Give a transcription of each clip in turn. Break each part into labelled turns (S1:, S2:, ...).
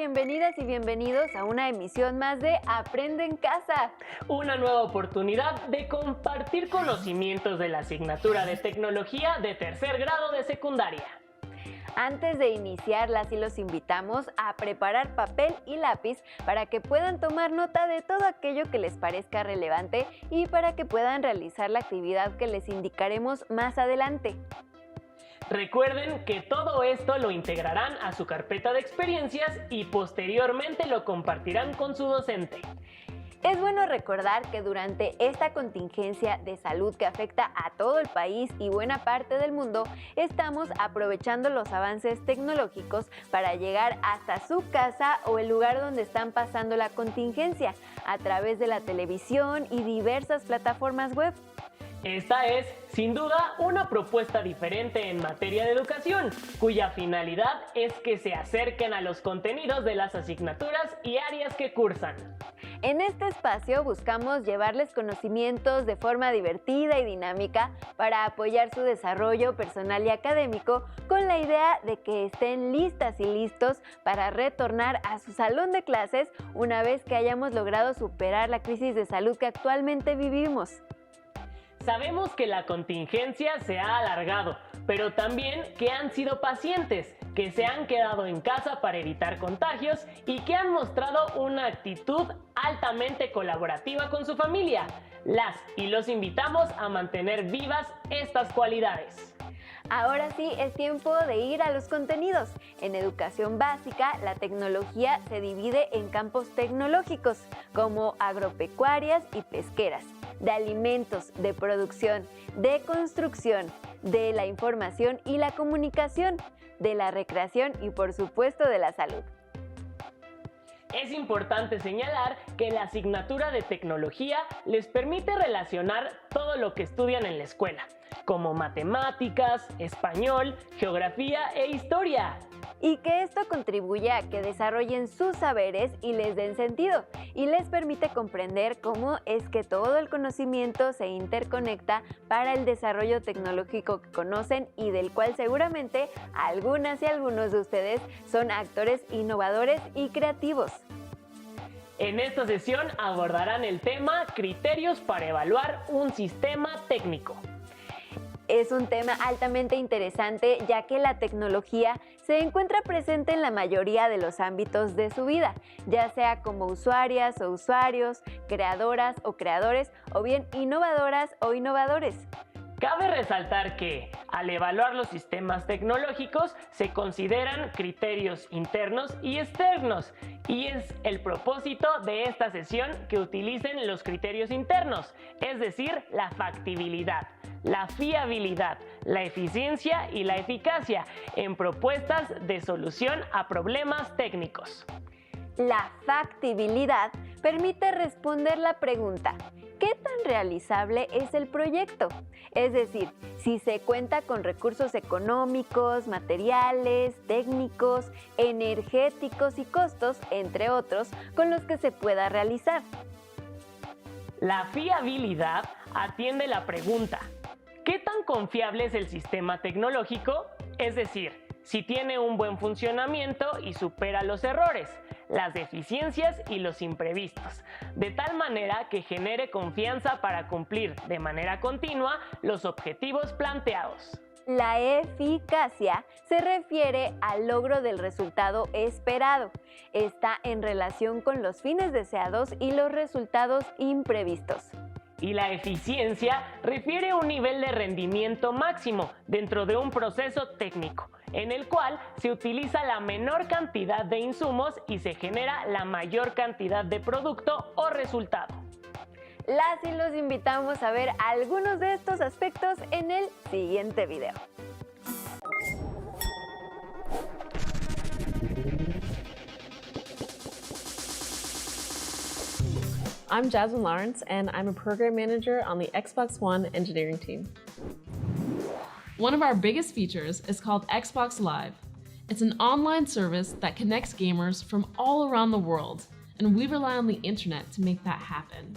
S1: bienvenidas y bienvenidos a una emisión más de Aprende en Casa.
S2: Una nueva oportunidad de compartir conocimientos de la asignatura de Tecnología de tercer grado de secundaria.
S1: Antes de iniciarlas, los invitamos a preparar papel y lápiz para que puedan tomar nota de todo aquello que les parezca relevante y para que puedan realizar la actividad que les indicaremos más adelante.
S2: Recuerden que todo esto lo integrarán a su carpeta de experiencias y posteriormente lo compartirán con su docente.
S1: Es bueno recordar que durante esta contingencia de salud que afecta a todo el país y buena parte del mundo, estamos aprovechando los avances tecnológicos para llegar hasta su casa o el lugar donde están pasando la contingencia, a través de la televisión y diversas plataformas web.
S2: Esta es, sin duda, una propuesta diferente en materia de educación, cuya finalidad es que se acerquen a los contenidos de las asignaturas y áreas que cursan.
S1: En este espacio buscamos llevarles conocimientos de forma divertida y dinámica para apoyar su desarrollo personal y académico, con la idea de que estén listas y listos para retornar a su salón de clases una vez que hayamos logrado superar la crisis de salud que actualmente vivimos.
S2: Sabemos que la contingencia se ha alargado, pero también que han sido pacientes, que se han quedado en casa para evitar contagios y que han mostrado una actitud altamente colaborativa con su familia. Las y los invitamos a mantener vivas estas cualidades.
S1: Ahora sí es tiempo de ir a los contenidos. En educación básica, la tecnología se divide en campos tecnológicos, como agropecuarias y pesqueras, de alimentos, de producción, de construcción, de la información y la comunicación, de la recreación y por supuesto de la salud.
S2: Es importante señalar que la asignatura de tecnología les permite relacionar todo lo que estudian en la escuela, como matemáticas, español, geografía e historia.
S1: Y que esto contribuye a que desarrollen sus saberes y les den sentido, y les permite comprender cómo es que todo el conocimiento se interconecta para el desarrollo tecnológico que conocen y del cual seguramente algunas y algunos de ustedes son actores innovadores y creativos.
S2: En esta sesión abordarán el tema criterios para evaluar un sistema técnico.
S1: Es un tema altamente interesante, ya que la tecnología se encuentra presente en la mayoría de los ámbitos de su vida, ya sea como usuarias o usuarios, creadoras o creadores, o bien innovadoras o innovadores.
S2: Cabe resaltar que, al evaluar los sistemas tecnológicos, se consideran criterios internos y externos, y es el propósito de esta sesión que utilicen los criterios internos, es decir, la factibilidad, la fiabilidad, la eficiencia y la eficacia en propuestas de solución a problemas técnicos.
S1: La factibilidad permite responder la pregunta: ¿qué tan realizable es el proyecto? Es decir, si se cuenta con recursos económicos, materiales, técnicos, energéticos y costos, entre otros, con los que se pueda realizar.
S2: La fiabilidad atiende la pregunta: ¿qué tan confiable es el sistema tecnológico? Es decir, si tiene un buen funcionamiento y supera los errores, las deficiencias y los imprevistos, de tal manera que genere confianza para cumplir de manera continua los objetivos planteados.
S1: La eficacia se refiere al logro del resultado esperado. Está en relación con los fines deseados y los resultados imprevistos.
S2: Y la eficiencia refiere a un nivel de rendimiento máximo dentro de un proceso técnico, en el cual se utiliza la menor cantidad de insumos y se genera la mayor cantidad de producto o resultado.
S1: Las y los invitamos a ver algunos de estos aspectos en el siguiente video.
S3: I'm Jasmine Lawrence, and I'm a program manager on the Xbox One engineering team. One of our biggest features is called Xbox Live. It's an online service that connects gamers from all around the world, and we rely on the internet to make that happen.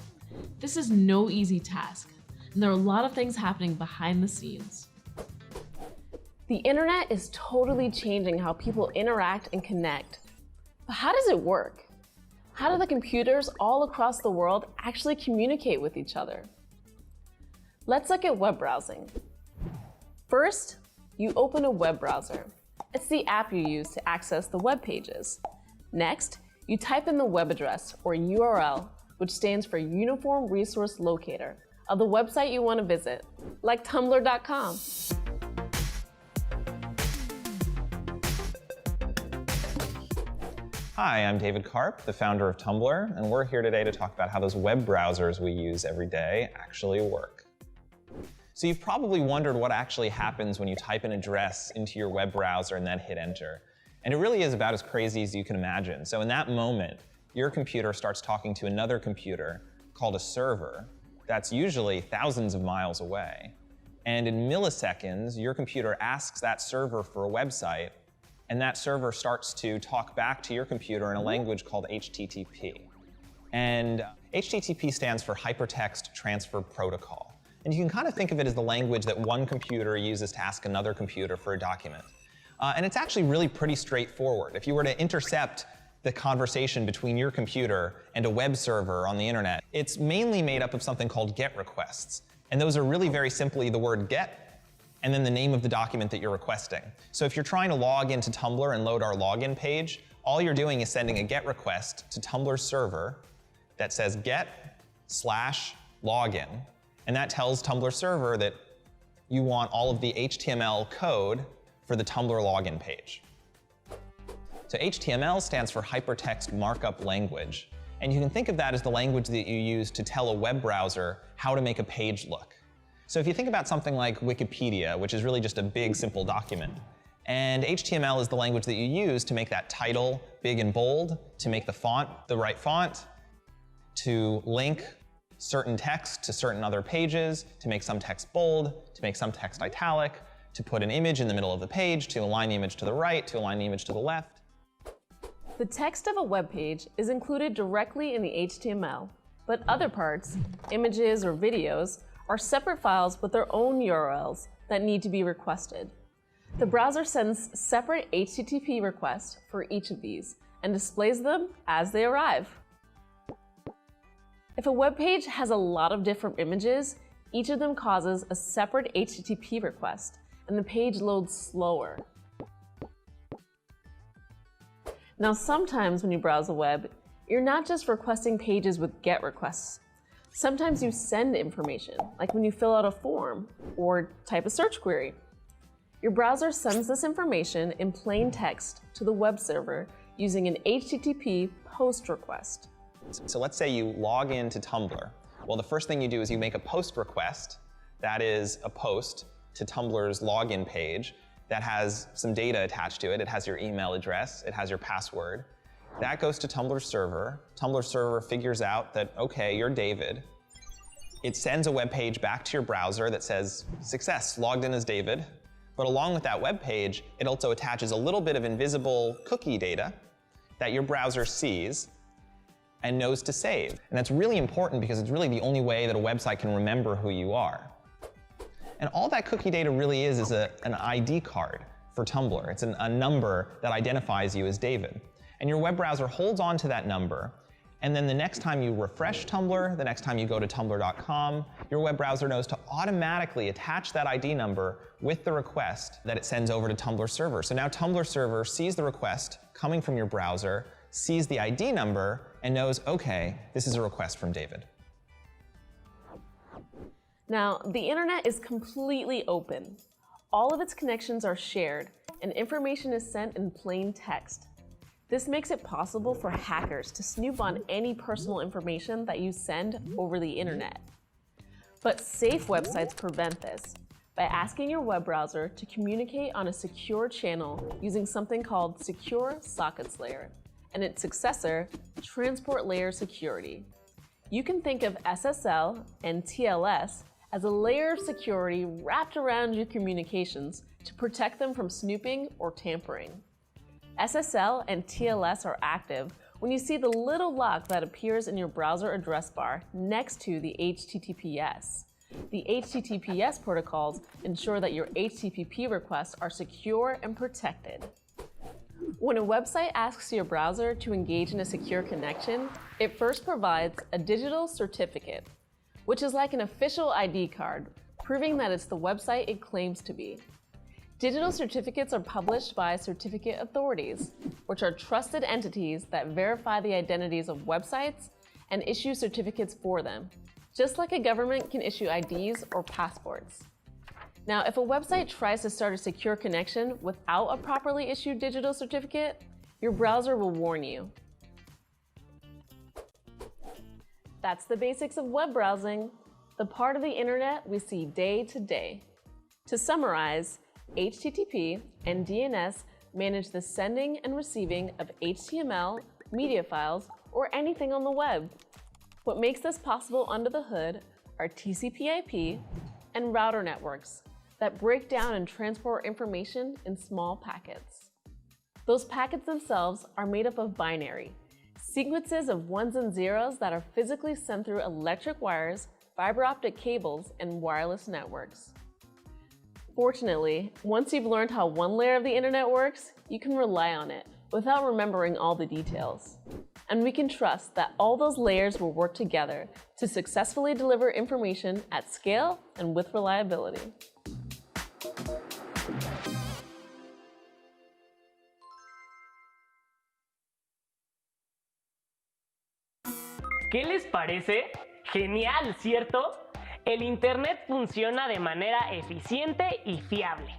S3: This is no easy task, and there are a lot of things happening behind the scenes. The internet is totally changing how people interact and connect. But how does it work? How do the computers all across the world actually communicate with each other? Let's look at web browsing. First, you open a web browser. It's the app you use to access the web pages. Next, you type in the web address, or URL, which stands for Uniform Resource Locator, of the website you want to visit, like tumblr.com.
S4: Hi, I'm David Karp, the founder of Tumblr, and we're here today to talk about how those web browsers we use every day actually work. So you've probably wondered what actually happens when you type an address into your web browser and then hit enter. And it really is about as crazy as you can imagine. So in that moment, your computer starts talking to another computer called a server that's usually thousands of miles away. And in milliseconds, your computer asks that server for a website, and that server starts to talk back to your computer in a language called HTTP. And HTTP stands for Hypertext Transfer Protocol. And you can kind of think of it as the language that one computer uses to ask another computer for a document. And it's actually really pretty straightforward. If you were to intercept the conversation between your computer and a web server on the internet, it's mainly made up of something called GET requests. And those are really very simply the word GET and then the name of the document that you're requesting. So if you're trying to log into Tumblr and load our login page, all you're doing is sending a GET request to Tumblr's server that says get/login. And that tells Tumblr server that you want all of the HTML code for the Tumblr login page. So HTML stands for Hypertext Markup Language. And you can think of that as the language that you use to tell a web browser how to make a page look. So if you think about something like Wikipedia, which is really just a big, simple document, and HTML is the language that you use to make that title big and bold, to make the font the right font, to link certain text to certain other pages, to make some text bold, to make some text italic, to put an image in the middle of the page, to align the image to the right, to align the image to the left.
S3: The text of a web page is included directly in the HTML, but other parts, images or videos, are separate files with their own URLs that need to be requested. The browser sends separate HTTP requests for each of these and displays them as they arrive. If a web page has a lot of different images, each of them causes a separate HTTP request, and the page loads slower. Now, sometimes when you browse the web, you're not just requesting pages with GET requests. Sometimes you send information, like when you fill out a form or type a search query. Your browser sends this information in plain text to the web server using an HTTP POST request.
S4: So let's say you log into Tumblr. Well, the first thing you do is you make a post request. That is a post to Tumblr's login page that has some data attached to it. It has your email address. It has your password. That goes to Tumblr's server. Tumblr's server figures out that, okay, you're David. It sends a web page back to your browser that says, success, logged in as David. But along with that web page, it also attaches a little bit of invisible cookie data that your browser sees and knows to save. And that's really important because it's really the only way that a website can remember who you are. And all that cookie data really is an ID card for Tumblr. It's a number that identifies you as David. And your web browser holds on to that number, and then the next time you refresh Tumblr, the next time you go to tumblr.com, your web browser knows to automatically attach that ID number with the request that it sends over to Tumblr server. So now Tumblr server sees the request coming from your browser, sees the ID number, and knows, okay, this is a request from David.
S3: Now, the internet is completely open. All of its connections are shared, and information is sent in plain text. This makes it possible for hackers to snoop on any personal information that you send over the internet. But safe websites prevent this by asking your web browser to communicate on a secure channel using something called Secure Sockets Layer and its successor, Transport Layer Security. You can think of SSL and TLS as a layer of security wrapped around your communications to protect them from snooping or tampering. SSL and TLS are active when you see the little lock that appears in your browser address bar next to the HTTPS. The HTTPS protocols ensure that your HTTP requests are secure and protected. When a website asks your browser to engage in a secure connection, it first provides a digital certificate, which is like an official ID card, proving that it's the website it claims to be. Digital certificates are published by certificate authorities, which are trusted entities that verify the identities of websites and issue certificates for them, just like a government can issue IDs or passports. Now, if a website tries to start a secure connection without a properly issued digital certificate, your browser will warn you. That's the basics of web browsing, the part of the internet we see day to day. To summarize, HTTP and DNS manage the sending and receiving of HTML, media files, or anything on the web. What makes this possible under the hood are TCP/IP and router networks that break down and transport information in small packets. Those packets themselves are made up of binary, sequences of ones and zeros that are physically sent through electric wires, fiber optic cables, and wireless networks. Fortunately, once you've learned how one layer of the internet works, you can rely on it without remembering all the details. And we can trust that all those layers will work together to successfully deliver information at scale and with reliability.
S2: ¿Qué les parece? Genial, ¿cierto? El Internet funciona de manera eficiente y fiable.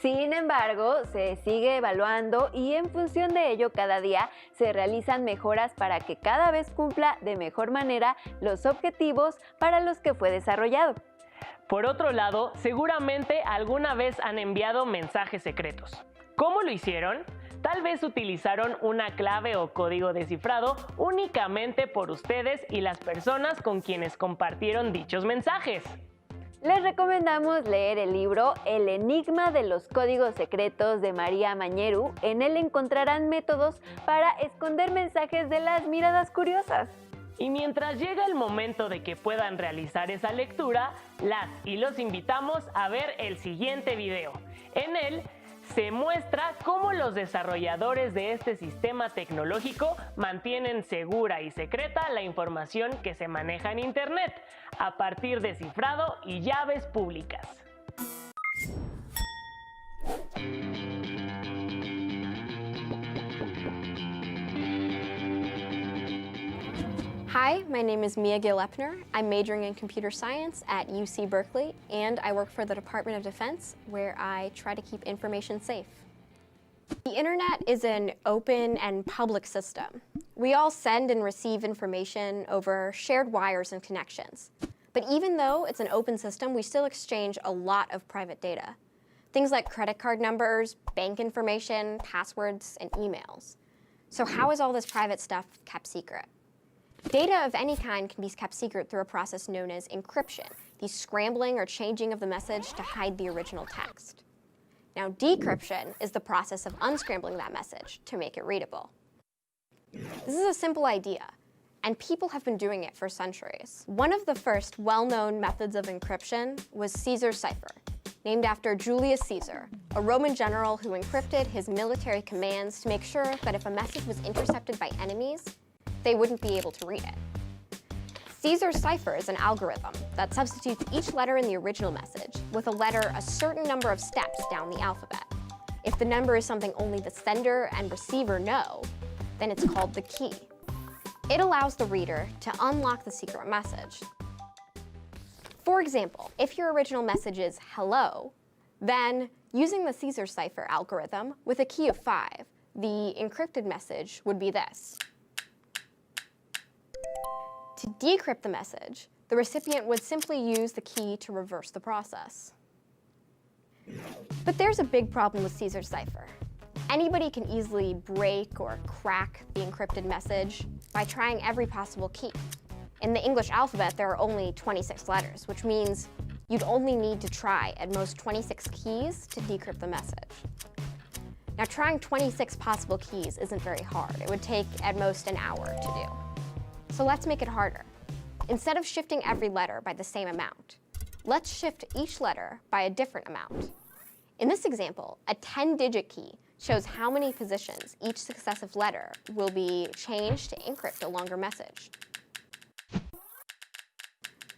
S1: Sin embargo, se sigue evaluando y en función de ello cada día se realizan mejoras para que cada vez cumpla de mejor manera los objetivos para los que fue desarrollado.
S2: Por otro lado, seguramente alguna vez han enviado mensajes secretos. ¿Cómo lo hicieron? Tal vez utilizaron una clave o código descifrado únicamente por ustedes y las personas con quienes compartieron dichos mensajes.
S1: Les recomendamos leer el libro El enigma de los códigos secretos de María Mañeru. En él encontrarán métodos para esconder mensajes de las miradas curiosas.
S2: Y mientras llega el momento de que puedan realizar esa lectura, las y los invitamos a ver el siguiente video. En él se muestra cómo los desarrolladores de este sistema tecnológico mantienen segura y secreta la información que se maneja en Internet a partir de cifrado y llaves públicas.
S5: Hi, my name is Mia Gill-Epner. I'm majoring in computer science at UC Berkeley, and I work for the Department of Defense, where I try to keep information safe. The internet is an open and public system. We all send and receive information over shared wires and connections. But even though it's an open system, we still exchange a lot of private data. Things like credit card numbers, bank information, passwords, and emails. So how is all this private stuff kept secret? Data of any kind can be kept secret through a process known as encryption, the scrambling or changing of the message to hide the original text. Now, decryption is the process of unscrambling that message to make it readable. This is a simple idea, and people have been doing it for centuries. One of the first well-known methods of encryption was Caesar's cipher, named after Julius Caesar, a Roman general who encrypted his military commands to make sure that if a message was intercepted by enemies, they wouldn't be able to read it. Caesar's cipher is an algorithm that substitutes each letter in the original message with a letter a certain number of steps down the alphabet. If the number is something only the sender and receiver know, then it's called the key. It allows the reader to unlock the secret message. For example, if your original message is hello, then using the Caesar cipher algorithm with a key of 5, the encrypted message would be this. To decrypt the message, the recipient would simply use the key to reverse the process. But there's a big problem with Caesar's cipher. Anybody can easily break or crack the encrypted message by trying every possible key. In the English alphabet, there are only 26 letters, which means you'd only need to try at most 26 keys to decrypt the message. Now, trying 26 possible keys isn't very hard. It would take at most an hour to do. So let's make it harder. Instead of shifting every letter by the same amount, let's shift each letter by a different amount. In this example, a 10-digit key shows how many positions each successive letter will be changed to encrypt a longer message.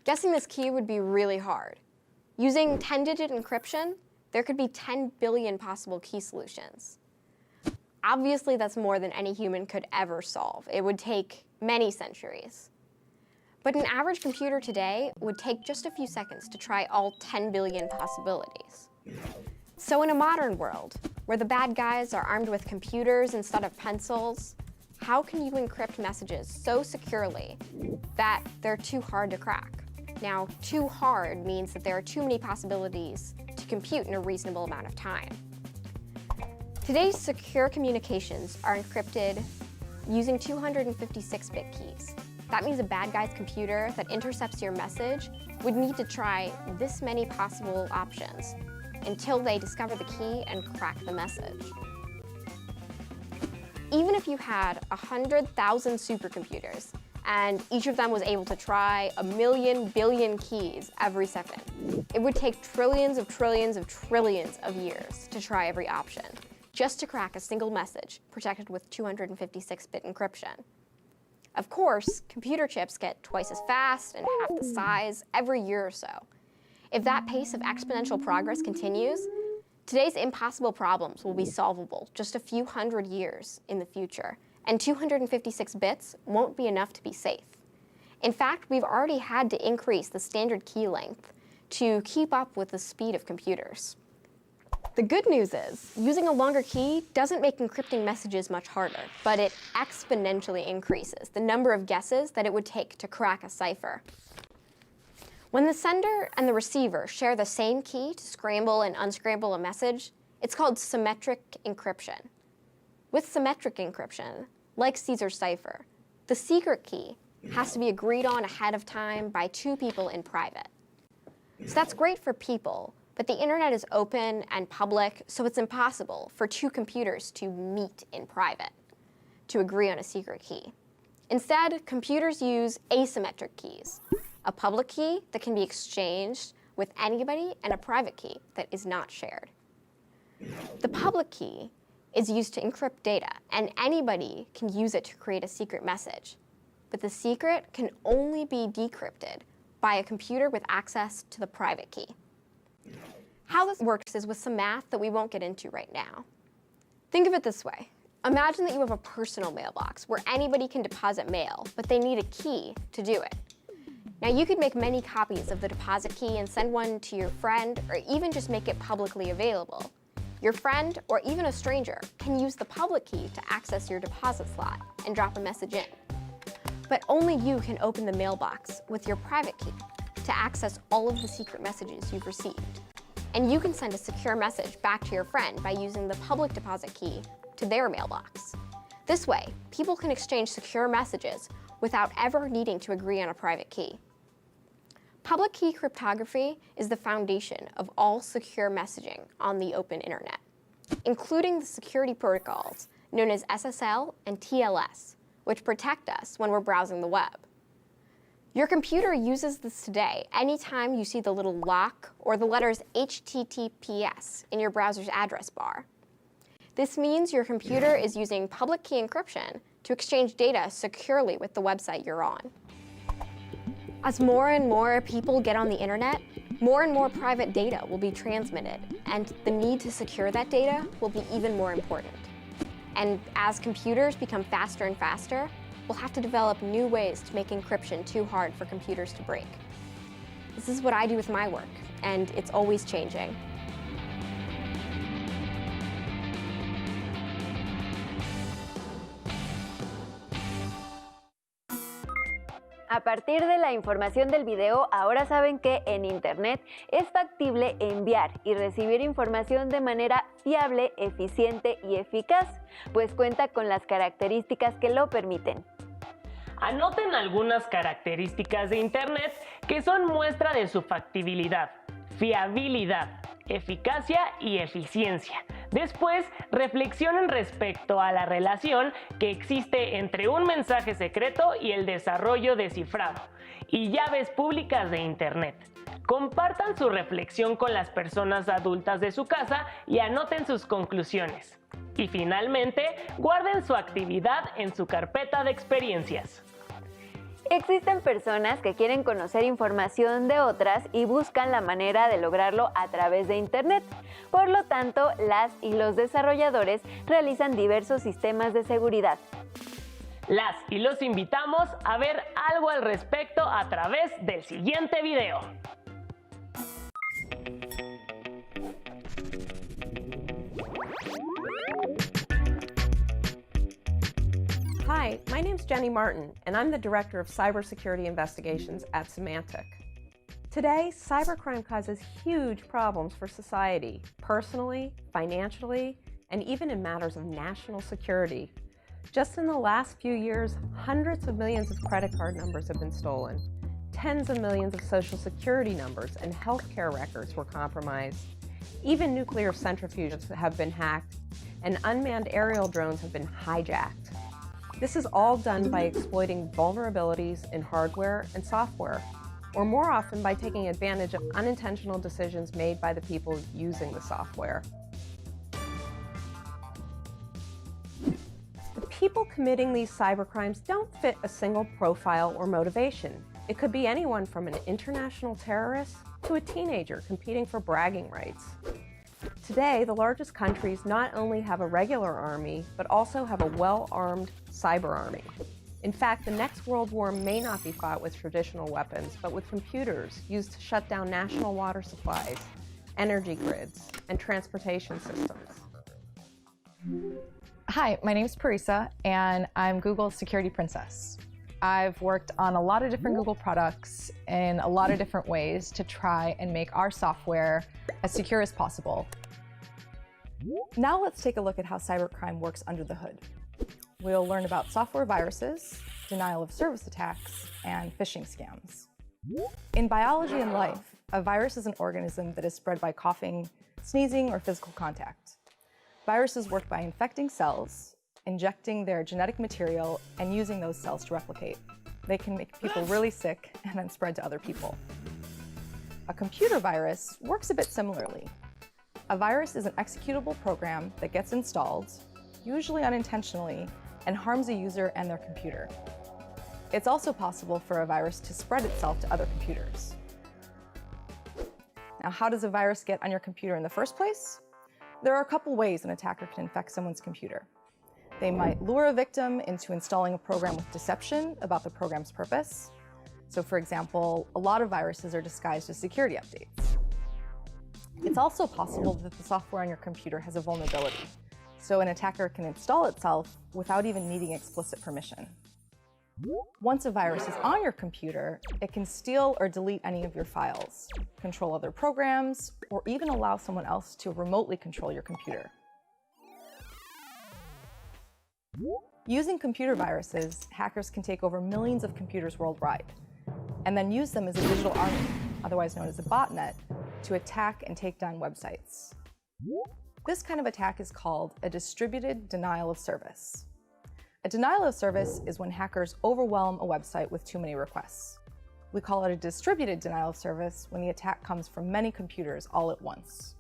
S5: Guessing this key would be really hard. Using 10-digit encryption, there could be 10 billion possible key solutions. Obviously, that's more than any human could ever solve. It would take many centuries. But an average computer today would take just a few seconds to try all 10 billion possibilities. So in a modern world, where the bad guys are armed with computers instead of pencils, how can you encrypt messages so securely that they're too hard to crack? Now, too hard means that there are too many possibilities to compute in a reasonable amount of time. Today's secure communications are encrypted using 256-bit keys. That means a bad guy's computer that intercepts your message would need to try this many possible options until they discover the key and crack the message. Even if you had 100,000 supercomputers and each of them was able to try 1 billion keys every second, it would take trillions of trillions of trillions of years to try every option, just to crack a single message protected with 256-bit encryption. Of course, computer chips get twice as fast and half the size every year or so. If that pace of exponential progress continues, today's impossible problems will be solvable just a few hundred years in the future, and 256 bits won't be enough to be safe. In fact, we've already had to increase the standard key length to keep up with the speed of computers. The good news is, using a longer key doesn't make encrypting messages much harder, but it exponentially increases the number of guesses that it would take to crack a cipher. When the sender and the receiver share the same key to scramble and unscramble a message, it's called symmetric encryption. With symmetric encryption, like Caesar's cipher, the secret key has to be agreed on ahead of time by 2 people in private. So that's great for people, but the internet is open and public, so it's impossible for 2 computers to meet in private to agree on a secret key. Instead, computers use asymmetric keys, a public key that can be exchanged with anybody and a private key that is not shared. The public key is used to encrypt data, and anybody can use it to create a secret message. But the secret can only be decrypted by a computer with access to the private key. How this works is with some math that we won't get into right now. Think of it this way. Imagine that you have a personal mailbox where anybody can deposit mail, but they need a key to do it. Now, you could make many copies of the deposit key and send one to your friend, or even just make it publicly available. Your friend, or even a stranger, can use the public key to access your deposit slot and drop a message in. But only you can open the mailbox with your private key to access all of the secret messages you've received. And you can send a secure message back to your friend by using the public deposit key to their mailbox. This way, people can exchange secure messages without ever needing to agree on a private key. Public key cryptography is the foundation of all secure messaging on the open internet, including the security protocols known as SSL and TLS, which protect us when we're browsing the web. Your computer uses this today anytime you see the little lock or the letters HTTPS in your browser's address bar. This means your computer is using public key encryption to exchange data securely with the website you're on. As more and more people get on the internet, more and more private data will be transmitted, and the need to secure that data will be even more important. And as computers become faster and faster, we'll have to develop new ways to make encryption too hard for computers to break. This is what I do with my work, and it's always changing.
S1: A partir de la información del video, ahora saben que en Internet es factible enviar y recibir información de manera fiable, eficiente y eficaz, pues cuenta con las características que lo permiten.
S2: Anoten algunas características de Internet que son muestra de su factibilidad, fiabilidad, eficacia y eficiencia, Después, reflexionen respecto a la relación que existe entre un mensaje secreto y el desarrollo de cifrado y llaves públicas de Internet. Compartan su reflexión con las personas adultas de su casa y anoten sus conclusiones. Y finalmente, guarden su actividad en su carpeta de experiencias.
S1: Existen personas que quieren conocer información de otras y buscan la manera de lograrlo a través de Internet. Por lo tanto, las y los desarrolladores realizan diversos sistemas de seguridad.
S2: Las y los invitamos a ver algo al respecto a través del siguiente video.
S6: Hi, my name's Jenny Martin, and I'm the Director of Cybersecurity Investigations at Symantec. Today, cybercrime causes huge problems for society, personally, financially, and even in matters of national security. Just in the last few years, hundreds of millions of credit card numbers have been stolen. Tens of millions of social security numbers and healthcare records were compromised. Even nuclear centrifuges have been hacked, and unmanned aerial drones have been hijacked. This is all done by exploiting vulnerabilities in hardware and software, or more often by taking advantage of unintentional decisions made by the people using the software. The people committing these cybercrimes don't fit a single profile or motivation. It could be anyone from an international terrorist to a teenager competing for bragging rights. Today, the largest countries not only have a regular army, but also have a well-armed cyber army. In fact, the next world war may not be fought with traditional weapons, but with computers used to shut down national water supplies, energy grids, and transportation systems.
S7: Hi, my name's Parisa, and I'm Google's security princess. I've worked on a lot of different Google products in a lot of different ways to try and make our software as secure as possible. Now let's take a look at how cybercrime works under the hood. We'll learn about software viruses, denial of service attacks, and phishing scams. In biology and life, a virus is an organism that is spread by coughing, sneezing, or physical contact. Viruses work by infecting cells, injecting their genetic material, and using those cells to replicate. They can make people really sick and then spread to other people. A computer virus works a bit similarly. A virus is an executable program that gets installed, usually unintentionally, and harms a user and their computer. It's also possible for a virus to spread itself to other computers. Now, how does a virus get on your computer in the first place? There are a couple ways an attacker can infect someone's computer. They might lure a victim into installing a program with deception about the program's purpose. So, for example, a lot of viruses are disguised as security updates. It's also possible that the software on your computer has a vulnerability, so an attacker can install itself without even needing explicit permission. Once a virus is on your computer, it can steal or delete any of your files, control other programs, or even allow someone else to remotely control your computer. Using computer viruses, hackers can take over millions of computers worldwide, and then use them as a digital army, otherwise known as a botnet, to attack and take down websites. This kind of attack is called a distributed denial of service. A denial of service is when hackers overwhelm a website with too many requests. We call it a distributed denial of service when the attack comes from many computers all at once.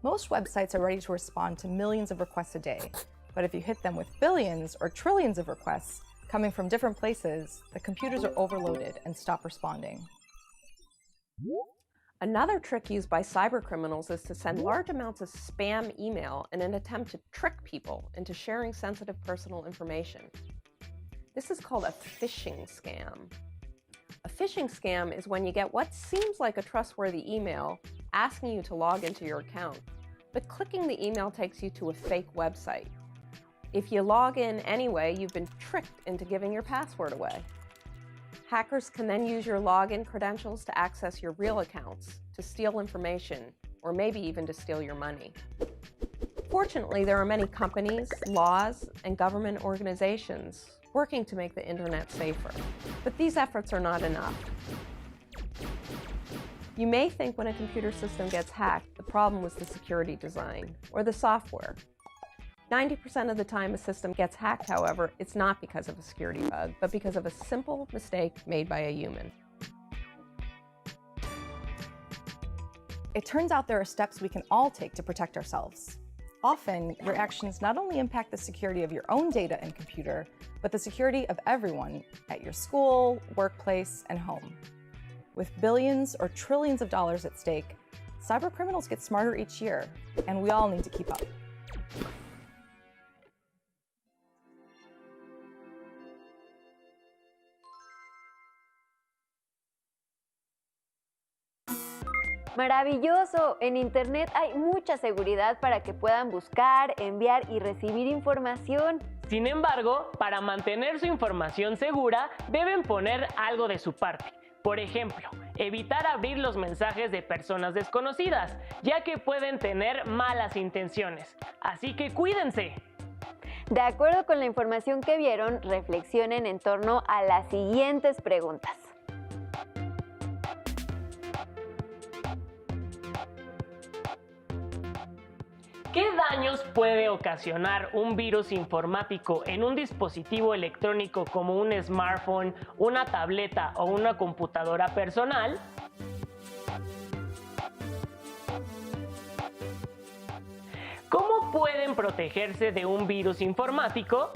S7: Most websites are ready to respond to millions of requests a day, but if you hit them with billions or trillions of requests coming from different places, the computers are overloaded and stop responding.
S6: Another trick used by cybercriminals is to send large amounts of spam email in an attempt to trick people into sharing sensitive personal information. This is called a phishing scam. A phishing scam is when you get what seems like a trustworthy email asking you to log into your account, but clicking the email takes you to a fake website. If you log in anyway, you've been tricked into giving your password away. Hackers can then use your login credentials to access your real accounts, to steal information, or maybe even to steal your money. Fortunately, there are many companies, laws, and government organizations working to make the internet safer, but these efforts are not enough. You may think when a computer system gets hacked, the problem was the security design or the software. 90% of the time a system gets hacked, however, it's not because of a security bug, but because of a simple mistake made by a human.
S8: It turns out there are steps we can all take to protect ourselves. Often, your actions not only impact the security of your own data and computer, but the security of everyone at your school, workplace, and home. With billions or trillions of dollars at stake, cybercriminals get smarter each year, and we all need to keep up.
S1: ¡Maravilloso! En Internet hay mucha seguridad para que puedan buscar, enviar y recibir información.
S2: Sin embargo, para mantener su información segura, deben poner algo de su parte. Por ejemplo, evitar abrir los mensajes de personas desconocidas, ya que pueden tener malas intenciones. Así que cuídense.
S1: De acuerdo con la información que vieron, reflexionen en torno a las siguientes preguntas.
S2: ¿Qué daños puede ocasionar un virus informático en un dispositivo electrónico como un smartphone, una tableta o una computadora personal? ¿Cómo pueden protegerse de un virus informático?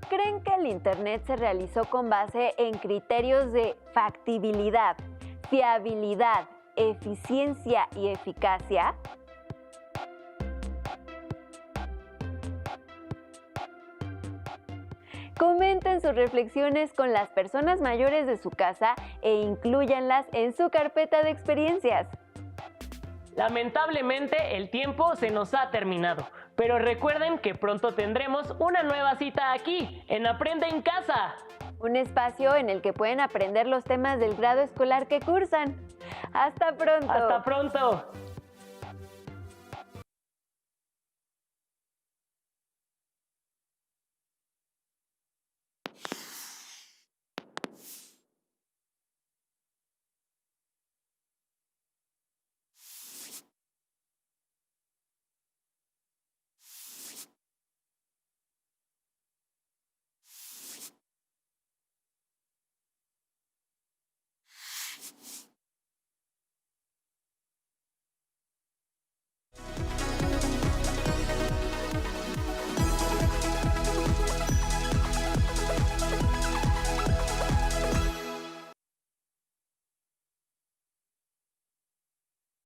S1: ¿Creen que el Internet se realizó con base en criterios de factibilidad, fiabilidad, eficiencia y eficacia? Comenten sus reflexiones con las personas mayores de su casa e inclúyanlas en su carpeta de experiencias.
S2: Lamentablemente, el tiempo se nos ha terminado, pero recuerden que pronto tendremos una nueva cita aquí, en Aprende en Casa.
S1: Un espacio en el que pueden aprender los temas del grado escolar que cursan. ¡Hasta pronto!
S2: ¡Hasta pronto!